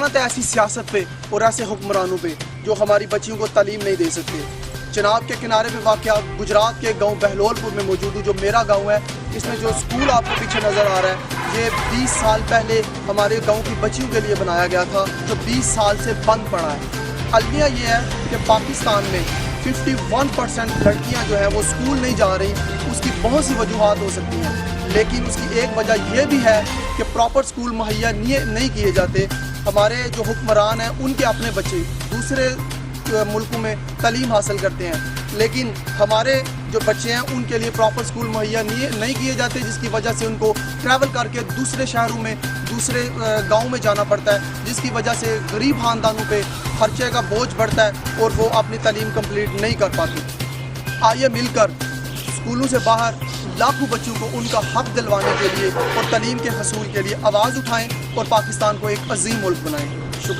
لعنت ہے ایسی سیاست پہ اور ایسے حکمرانوں پہ جو ہماری بچیوں کو تعلیم نہیں دے سکتے۔ چناب کے کنارے پہ واقع گجرات کے گاؤں بہلول پور میں موجود ہوں، جو میرا گاؤں ہے۔ اس میں جو اسکول آپ کو پیچھے نظر آ رہا ہے، یہ 20 سال پہلے ہمارے گاؤں کی بچیوں کے لیے بنایا گیا تھا، جو 20 سال سے بند پڑا ہے۔ المیہ یہ ہے کہ پاکستان میں 51% لڑکیاں جو ہیں وہ اسکول نہیں جا رہی۔ اس کی بہت سی وجوہات ہو سکتی ہیں، لیکن اس کی ایک وجہ یہ بھی ہے کہ پراپر اسکول مہیا نہیں کیے جاتے۔ ہمارے جو حکمران ہیں ان کے اپنے بچے دوسرے ملکوں میں تعلیم حاصل کرتے ہیں، لیکن ہمارے جو بچے ہیں ان کے لیے پراپر اسکول مہیا نہیں کیے جاتے، جس کی وجہ سے ان کو ٹریول کر کے دوسرے شہروں میں دوسرے گاؤں میں جانا پڑتا ہے، جس کی وجہ سے غریب خاندانوں پہ خرچے کا بوجھ بڑھتا ہے اور وہ اپنی تعلیم کمپلیٹ نہیں کر پاتے۔ آئیے مل کر اسکولوں سے باہر لاکھوں بچوں کو ان کا حق دلوانے کے لیے اور تعلیم کے حصول کے لیے آواز اٹھائیں اور پاکستان کو ایک عظیم ملک بنائیں۔